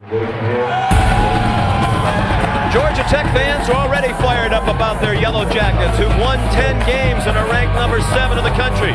Georgia Tech fans are already fired up about their Yellow Jackets, who won 10 games and are ranked number 7 in the country.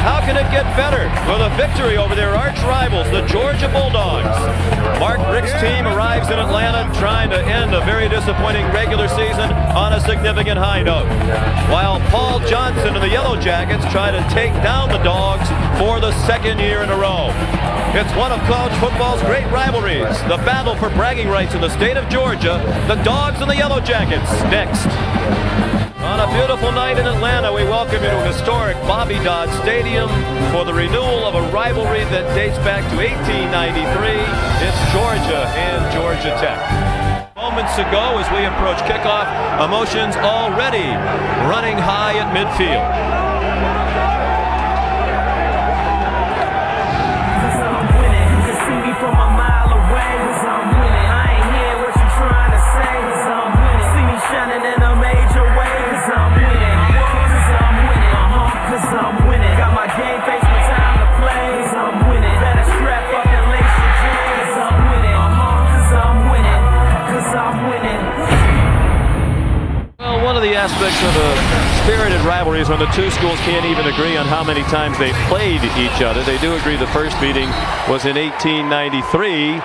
How can it get better? With a victory over their arch rivals, the Georgia Bulldogs. Mark Richt's team arrives in Atlanta trying to end a very disappointing regular season on a significant high note, while Paul Johnson and the Yellow Jackets try to take down the Dogs for the second year in a row. It's one of college football's great rivalries, the battle for bragging rights in the state of Georgia, the Dogs and the Yellow Jackets, next. On a beautiful night in Atlanta, we welcome you to historic Bobby Dodd Stadium for the renewal of a rivalry that dates back to 1893. It's Georgia and Georgia Tech. Moments ago, as we approach kickoff, emotions already running high at midfield. One of the aspects of a spirited rivalry is when the two schools can't even agree on how many times they played each other. They do agree the first meeting was in 1893,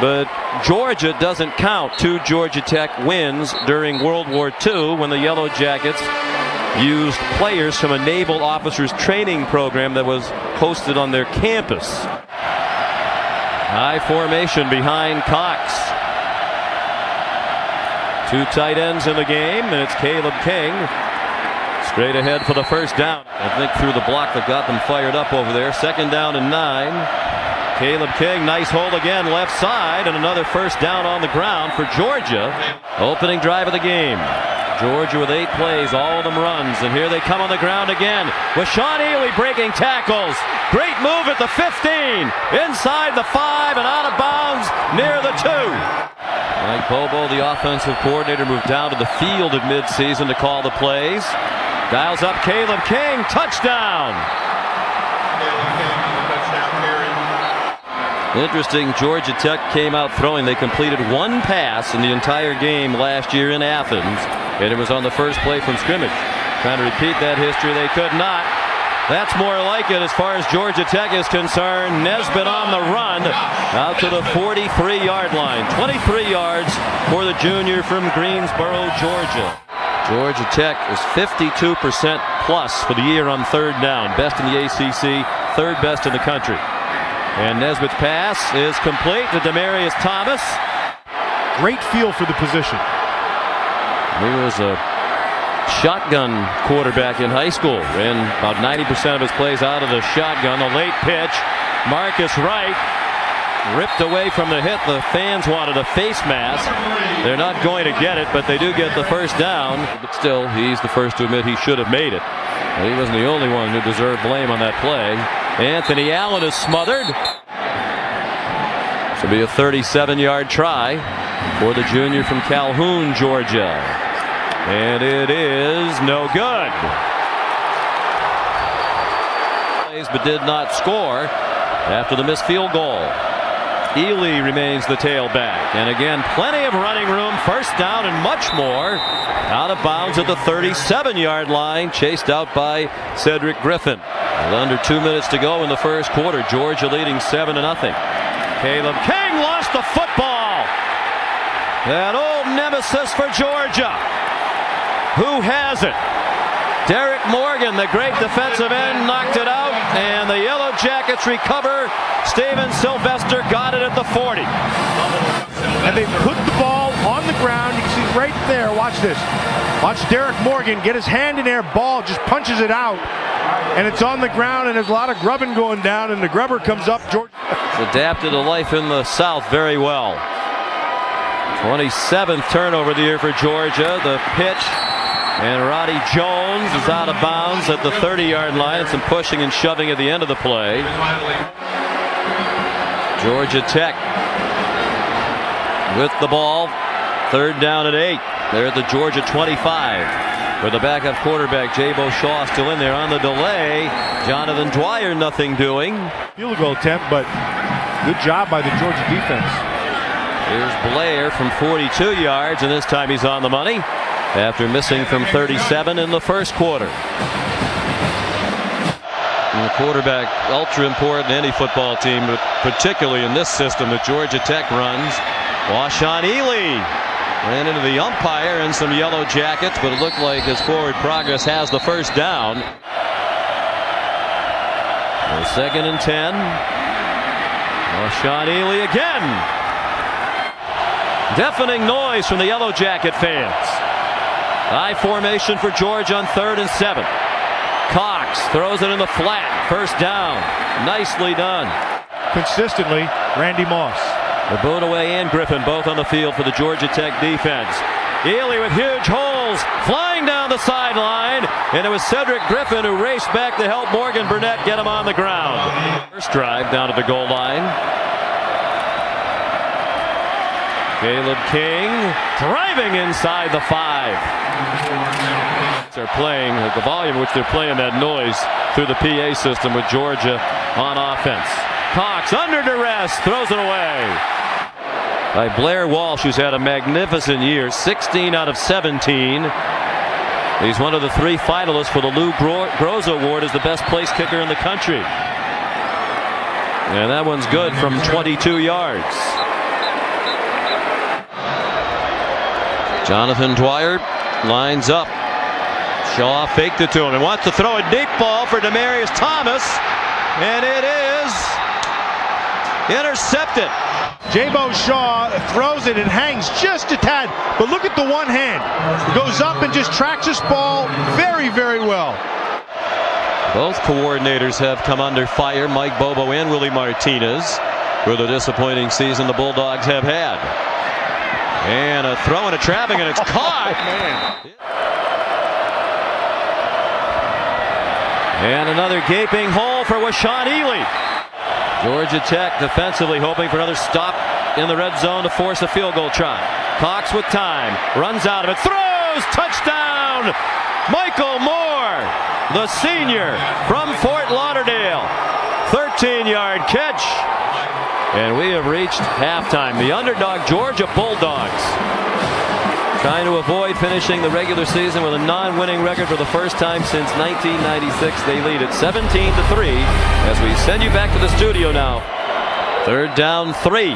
but Georgia doesn't count 2 Georgia Tech wins during World War II when the Yellow Jackets used players from a naval officers training program that was hosted on their campus. High formation behind Cox. 2 tight ends in the game, and it's Caleb King straight ahead for the first down. I think through the block that got them fired up over there. 2nd down and 9. Caleb King, nice hold again, left side, and another first down on the ground for Georgia. Opening drive of the game. Georgia with 8 plays, all of them runs, and here they come on the ground again with Sean Ely breaking tackles. Great move at the 15, inside the 5 and out of bounds near the 2. Mike Bobo, the offensive coordinator, moved down to the field at midseason to call the plays. Dials up Caleb King, touchdown. Interesting, Georgia Tech came out throwing. They completed 1 pass in the entire game last year in Athens, and it was on the first play from scrimmage. Trying to repeat that history, they could not. That's more like it as far as Georgia Tech is concerned. Nesbitt on the run out to the 43-yard line. 23 yards for the junior from Greensboro, Georgia. Georgia Tech is 52% plus for the year on 3rd down. Best in the ACC, 3rd best in the country. And Nesbitt's pass is complete to Demarius Thomas. Great feel for the position. He was a shotgun quarterback in high school, ran about 90% of his plays out of the shotgun. The late pitch, Marcus Wright ripped away from the hit. The fans wanted a face mask. They're not going to get it, but they do get the first down. But still, he's the first to admit he should have made it. He wasn't the only one who deserved blame on that play. Anthony Allen is smothered. This will be a 37-yard try for the junior from Calhoun, Georgia. And it is no good. But did not score after the missed field goal. Ely remains the tailback. And again, plenty of running room. First down and much more. Out of bounds at the 37-yard line. Chased out by Cedric Griffin. With under 2 minutes to go in the first quarter. Georgia leading 7-0. Caleb King lost the football. That old nemesis for Georgia. Who has it? Derek Morgan, the great defensive end, knocked it out, and the Yellow Jackets recover. Steven Sylvester got it at the 40. And they put the ball on the ground. You can see right there. Watch this. Watch Derek Morgan get his hand in there. Ball just punches it out, and it's on the ground, and there's a lot of grubbing going down, and the grubber comes up. Georgia adapted to life in the South very well. 27th turnover of the year for Georgia. The pitch. And Roddy Jones is out of bounds at the 30-yard line. Some pushing and shoving at the end of the play. Georgia Tech with the ball. 3rd down and 8. They're at the Georgia 25. With the backup quarterback, Jabo Shaw, still in there on the delay. Jonathan Dwyer, nothing doing. Field goal attempt, but good job by the Georgia defense. Here's Blair from 42 yards, and this time he's on the money after missing from 37 in the first quarter. And the quarterback, ultra important in any football team, but particularly in this system that Georgia Tech runs. Washaun Ely ran into the umpire and some yellow jackets, but it looked like his forward progress has the first down. Second and 10. Washaun Ely again. Deafening noise from the Yellow Jacket fans. High formation for Georgia on 3rd and 7. Cox throws it in the flat. First down. Nicely done. Consistently, Randy Moss. Abunaway and Griffin both on the field for the Georgia Tech defense. Ely with huge holes, flying down the sideline, and it was Cedric Griffin who raced back to help Morgan Burnett get him on the ground. First drive down to the goal line. Caleb King driving inside the 5. They're playing at the volume which they're playing that noise through the PA system with Georgia on offense. Cox under duress throws it away by Blair Walsh, who's had a magnificent year. 16 out of 17. He's one of the 3 finalists for the Lou Groza Award as the best place kicker in the country. And that one's good from 22 yards. Jonathan Dwyer lines up. Shaw faked it to him and wants to throw a deep ball for Demarius Thomas, and it is intercepted. Jabo Shaw throws it and hangs just a tad, but look at the one hand. Goes up and just tracks this ball very, very well. Both coordinators have come under fire, Mike Bobo and Willie Martinez, for the disappointing season the Bulldogs have had. And a throw and a trapping, and it's caught. And another gaping hole for Washaun Ely. Georgia Tech defensively hoping for another stop in the red zone to force a field goal try. Cox with time, runs out of it, throws, touchdown! Michael Moore, the senior from Fort Lauderdale. 13-yard catch. And we have reached halftime. The underdog Georgia Bulldogs trying to avoid finishing the regular season with a non-winning record for the first time since 1996. They lead at 17-3 as we send you back to the studio now. 3rd down 3.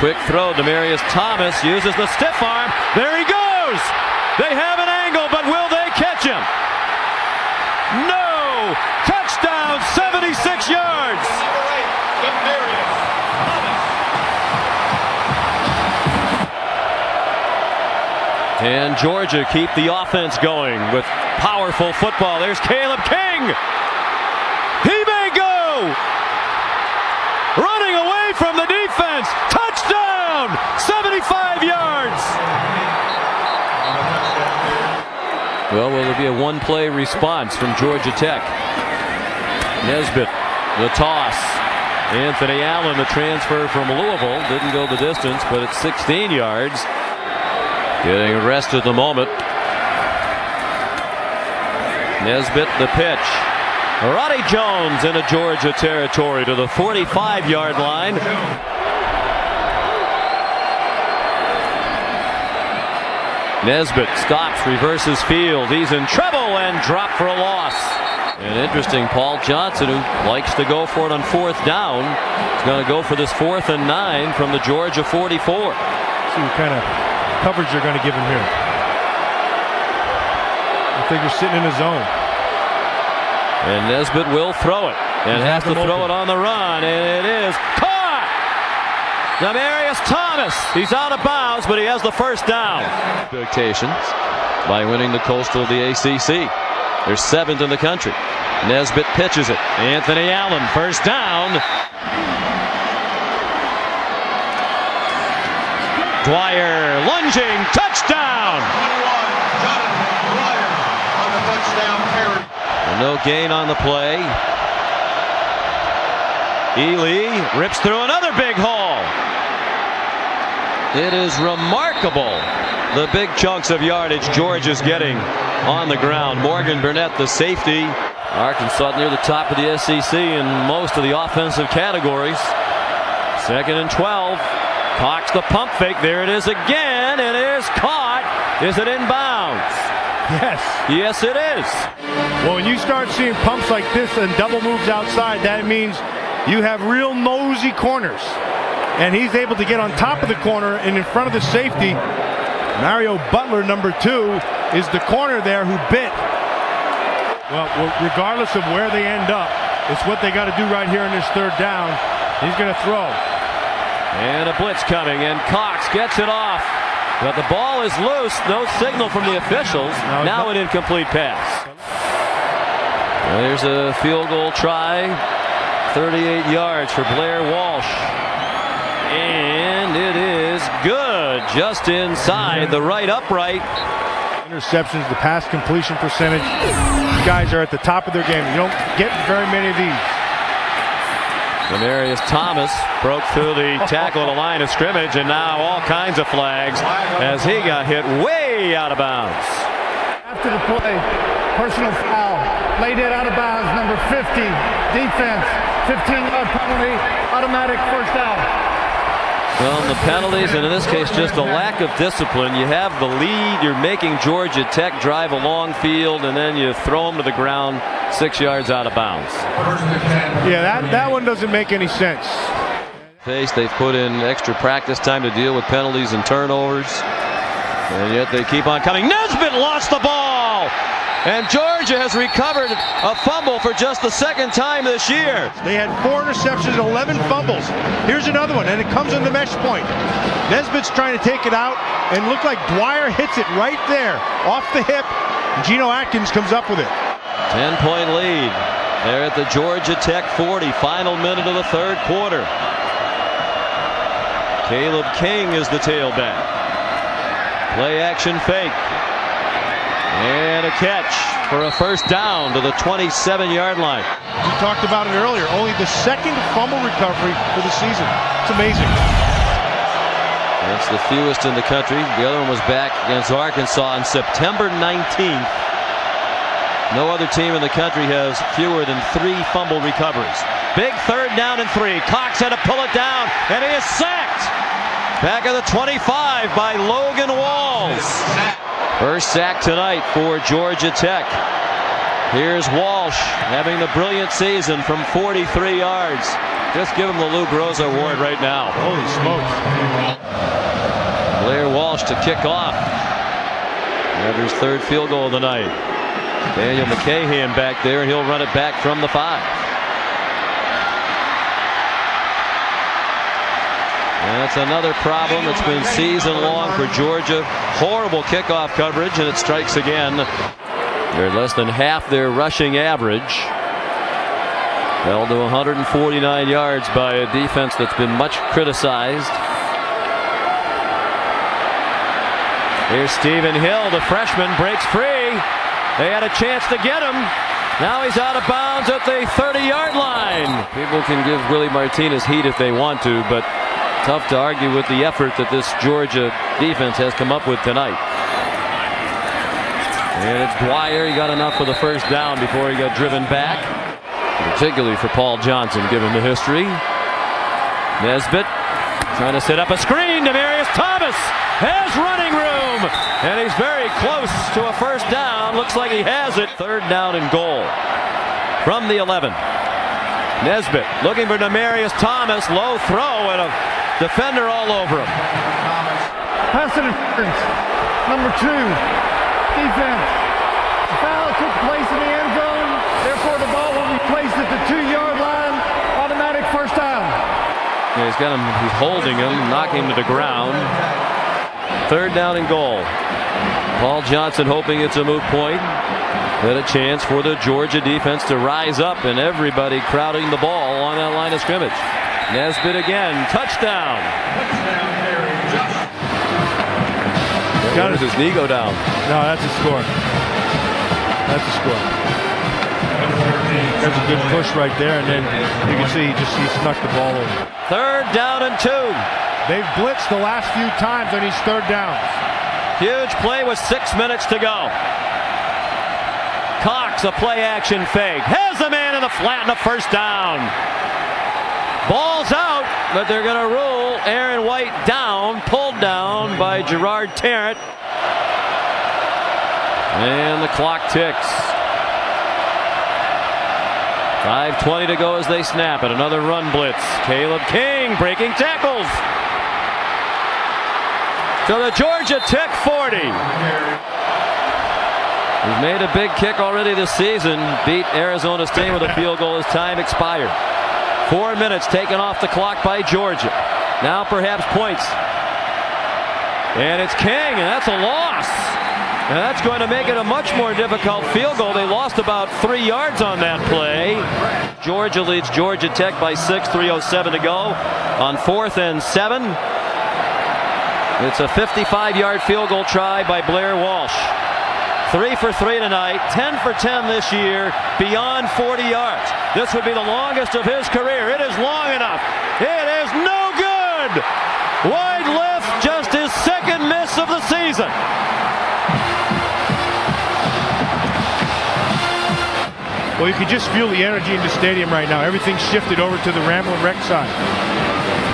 Quick throw. Demarius Thomas uses the stiff arm. There he goes. They have an angle, but will they catch him? No. Touchdown, 76 yards. And Georgia keep the offense going with powerful football. There's Caleb King. He may go. Running away from the defense. Touchdown! 75 yards. Well, will there be a one-play response from Georgia Tech? Nesbitt, the toss. Anthony Allen, the transfer from Louisville, didn't go the distance, but it's 16 yards. Getting arrested at the moment. Nesbitt the pitch. Roddy Jones into Georgia territory to the 45-yard line. Nesbitt stops, reverses field. He's in trouble and dropped for a loss. And interesting, Paul Johnson, who likes to go for it on 4th down, is going to go for this 4th and 9 from the Georgia 44. See what kind of coverage they're going to give him here. I think they're sitting in his zone. And Nesbitt will throw it and has to throw it on the run, and it is caught. Demarius Thomas, he's out of bounds, but he has the first down. Expectations by winning the Coastal of the ACC. They're 7th in the country. Nesbitt pitches it. Anthony Allen, first down. Dwyer lunging, touchdown! No gain on the play. Ely rips through another big hole. It is remarkable the big chunks of yardage Georgia's getting on the ground. Morgan Burnett, the safety. Arkansas near the top of the SEC in most of the offensive categories. 2nd and 12. Cox the pump fake. There it is again. It is caught. Is it inbounds? Yes. Yes, it is. Well, when you start seeing pumps like this and double moves outside, that means you have real nosy corners. And he's able to get on top of the corner and in front of the safety. Mario Butler, number 2, is the corner there who bit. Well, regardless of where they end up, it's what they got to do right here in this third down. He's going to throw. And a blitz coming, and Cox gets it off. But the ball is loose. No signal from the officials. Now an incomplete pass. Well, there's a field goal try. 38 yards for Blair Walsh. And it is good. Just inside the right upright. Interceptions, the pass completion percentage. These guys are at the top of their game. You don't get very many of these. Demarius Thomas broke through the tackle at the line of scrimmage, and now all kinds of flags as he got hit way out of bounds. After the play, personal foul, laid it out of bounds, number 50, defense, 15-yard penalty, automatic first down. Well, the penalties, and in this case just a lack of discipline. You have the lead, you're making Georgia Tech drive a long field, and then you throw them to the ground 6 yards out of bounds. Yeah, that one doesn't make any sense. They've put in extra practice time to deal with penalties and turnovers, and yet they keep on coming. Nesbitt lost the ball, and Georgia has recovered a fumble for just the second time this year. They had 4 interceptions, 11 fumbles. Here's another one, and it comes on the mesh point. Nesbitt's trying to take it out, and looked like Dwyer hits it right there, off the hip, and Geno Atkins comes up with it. 10-point lead. They're at the Georgia Tech 40, final minute of the third quarter. Caleb King is the tailback. Play action fake. And a catch for a first down to the 27-yard line. We talked about it earlier. Only the second fumble recovery for the season. It's amazing. That's the fewest in the country. The other one was back against Arkansas on September 19th. No other team in the country has fewer than 3 fumble recoveries. Big third down and 3. Cox had to pull it down, and he is sacked. Back at the 25 by Logan Walls. First sack tonight for Georgia Tech. Here's Walsh having the brilliant season from 43 yards. Just give him the Lou Groza award right now. Holy smokes. Blair Walsh to kick off. After his third field goal of the night. Daniel McCahan back there, and he'll run it back from the 5. And that's another problem that's been season long for Georgia. Horrible kickoff coverage, and it strikes again. They're less than half their rushing average. Held to 149 yards by a defense that's been much criticized. Here's Stephen Hill, the freshman, breaks free. They had a chance to get him. Now he's out of bounds at the 30-yard line. People can give Willie Martinez heat if they want to, but tough to argue with the effort that this Georgia defense has come up with tonight. And it's Dwyer. He got enough for the first down before he got driven back. Particularly for Paul Johnson, given the history. Nesbitt trying to set up a screen. Demarius Thomas has running room, and he's very close to a first down. Looks like he has it. Third down and goal from the 11. Nesbitt looking for Demarius Thomas. Low throw, and a defender all over him. Pass interference, number 2, defense. The foul took place in the end zone. Therefore, the ball will be placed at the 2-yard line. Automatic first down. Yeah, he's got him. He's holding him, knocking him to the ground. Third down and goal. Paul Johnson hoping it's a moot point. Had a chance for the Georgia defense to rise up, and everybody crowding the ball on that line of scrimmage. Nesbitt again, touchdown. Where does his knee go down? No, that's a score. That's a score. There's a good push right there, and then you can see he snuck the ball over. Third down and 2. They've blitzed the last few times on these third downs. Huge play with 6 minutes to go. Cox, a play action fake. Has a man in the flat and a first down. Ball's out, but they're going to rule Aaron White down, pulled down by Gerard Tarrant. And the clock ticks. 5:20 to go as they snap it. Another run blitz. Caleb King breaking tackles. To the Georgia Tech 40. He's made a big kick already this season. Beat Arizona State with a field goal as time expired. 4 minutes taken off the clock by Georgia. Now perhaps points. And it's King, and that's a loss. And that's going to make it a much more difficult field goal. They lost about 3 yards on that play. Georgia leads Georgia Tech by 6, 3:07 to go on 4th and 7. It's a 55-yard field goal try by Blair Walsh. 3 for 3 tonight, 10 for 10 this year, beyond 40 yards. This would be the longest of his career. It is long enough. It is no good. Wide left, just his second miss of the season. Well, you can just feel the energy in the stadium right now. Everything's shifted over to the Ramblin' Wreck side.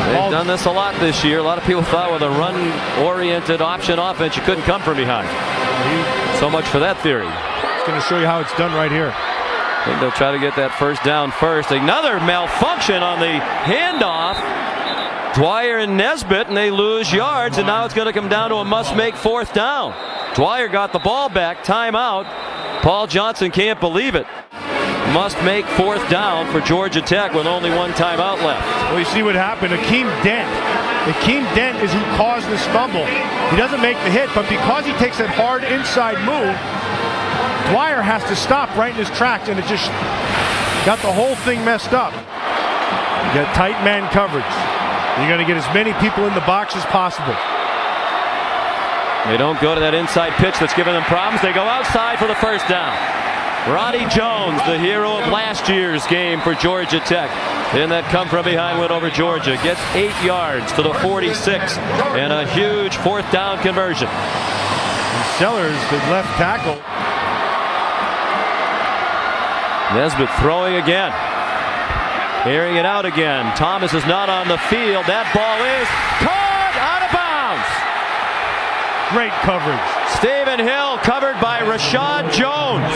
They've done this a lot this year. A lot of people thought with a run-oriented option offense, you couldn't come from behind. So much for that theory. It's going to show you how it's done right here. I think they'll try to get that first down first. Another malfunction on the handoff. Dwyer and Nesbitt, and they lose yards, and now it's going to come down to a must-make 4th down. Dwyer got the ball back, timeout. Paul Johnson can't believe it. Must make 4th down for Georgia Tech with only 1 timeout left. Well, you see what happened. Akeem Dent is who caused this fumble. He doesn't make the hit, but because he takes that hard inside move, Dwyer has to stop right in his tracks, and it just got the whole thing messed up. You got tight man coverage. You're going to get as many people in the box as possible. They don't go to that inside pitch that's giving them problems. They go outside for the first down. Ronnie Jones, the hero of last year's game for Georgia Tech. In that come from behind win over Georgia. Gets 8 yards to the 46 and a huge 4th down conversion. And Sellers, the left tackle. Nesbitt throwing again. Airing it out again. Thomas is not on the field. That ball is caught out of bounds. Great coverage. Stephen Hill covered by Rashad Jones.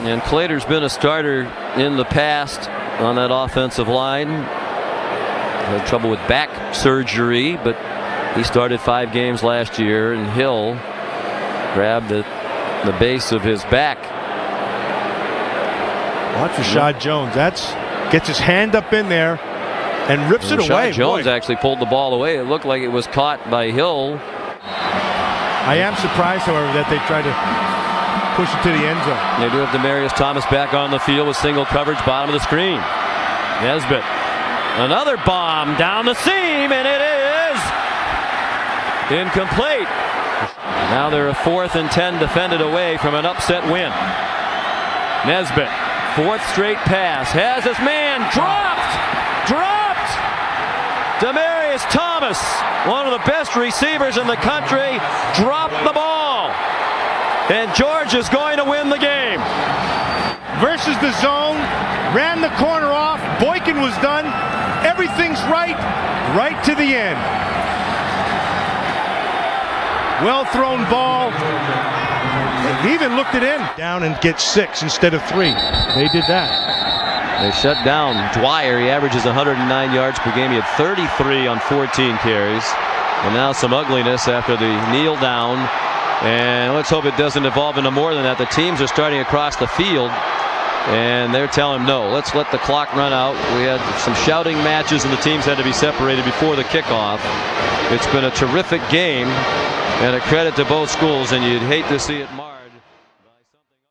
And Clater's been a starter in the past on that offensive line. Had trouble with back surgery, but he started 5 games last year, and Hill grabbed the base of his back. Watch Rashad Jones. Gets his hand up in there and rips it away. Rashad Jones actually pulled the ball away. It looked like it was caught by Hill. I am surprised, however, that they tried to push it to the end zone. They do have Demarius Thomas back on the field with single coverage, bottom of the screen. Nesbitt, another bomb down the seam, and it is incomplete. Now they're a 4th and 10 defended away from an upset win. Nesbitt, 4th straight pass, has his man dropped. Demarius Thomas, one of the best receivers in the country, dropped the ball. And Georgia's going to win the game. Versus the zone, ran the corner off. Boykin was done. Everything's right to the end. Well thrown ball. He even looked it in. Down and get 6 instead of 3. They did that. They shut down Dwyer. He averages 109 yards per game. He had 33 on 14 carries. And now some ugliness after the kneel down. And let's hope it doesn't evolve into more than that. The teams are starting across the field, and they're telling him, no, let's let the clock run out. We had some shouting matches, and the teams had to be separated before the kickoff. It's been a terrific game, and a credit to both schools, and you'd hate to see it mark.